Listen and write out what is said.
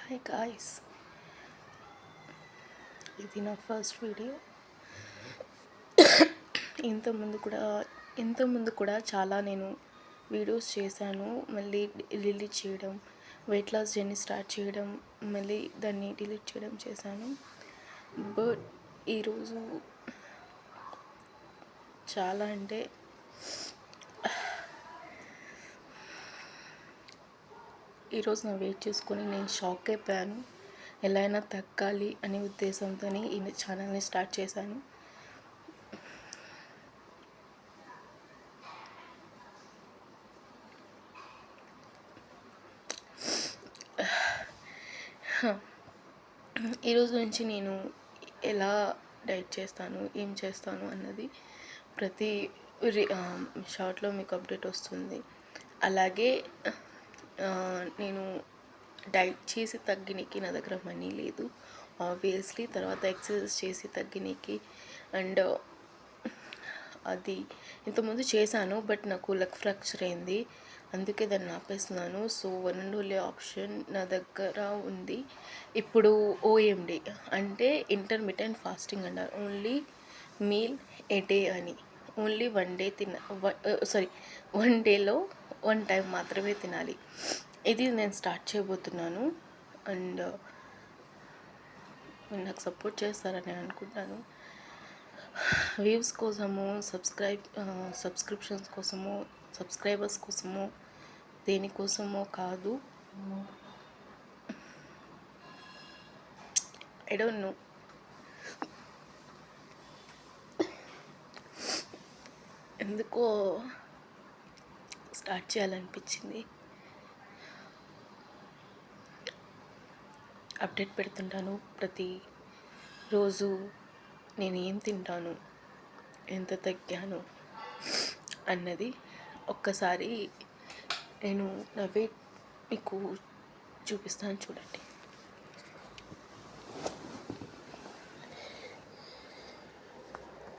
Hi guys, ఇది నా first video. ఇంతకుముందు కూడా చాలా నేను వీడియోస్ చేశాను. మళ్ళీ డిలీట్ చేయడం, వెయిట్ లాస్ జర్నీ స్టార్ట్ చేయడం, మళ్ళీ దాన్ని డిలీట్ చేయడం చేశాను. బట్ ఈరోజు చాలా అంటే ఈరోజు నేను వెయిట్ చేసుకొని నేను షాక్ అయిపోయాను. ఎలా అయినా తగ్గాలి అనే ఉద్దేశంతో ఈ ఛానల్ని స్టార్ట్ చేశాను. ఈరోజు నుంచి నేను ఎలా డైట్ చేస్తాను, ఏం చేస్తాను అన్నది ప్రతి షార్ట్లో మీకు అప్డేట్ వస్తుంది. అలాగే నేను డైట్ చేసి తగ్గినకి నా దగ్గర మనీ లేదు ఆబ్వియస్లీ. తర్వాత ఎక్సర్సైజ్ చేసి తగ్గినకి అండ్ అది ఇంతకుముందు చేశాను, బట్ నాకు లెగ్ ఫ్రాక్చర్ అయింది, అందుకే దాన్ని ఆపేస్తున్నాను. So one and only option నా దగ్గర ఉంది ఇప్పుడు ఓఎండి, అంటే ఇంటర్మిటెంట్ ఫాస్టింగ్ అన్నారు. ఓన్లీ మీల్ ఏ డే అని. ఓన్లీ 1 డే వన్ డేలో 1 టైం మాత్రమే తినాలి. ఇది నేను స్టార్ట్ చేయబోతున్నాను అండ్ మీరు నాకు సపోర్ట్ చేస్తారని అనుకుంటాను. వ్యూస్ కోసము, సబ్స్క్రిప్షన్స్ కోసము, సబ్స్క్రైబర్స్ కోసము, దేనికోసమో కాదు. ఐ డోంట్ నో, ఎందుకో స్టార్ట్ చేయాలనిపించింది. అప్డేట్ పెడుతుంటాను ప్రతిరోజు. నేను ఏం తింటాను, ఎంత తగ్గాను అన్నది ఒక్కసారి నేను నా వెయిట్ మీకు చూపిస్తాను, చూడండి.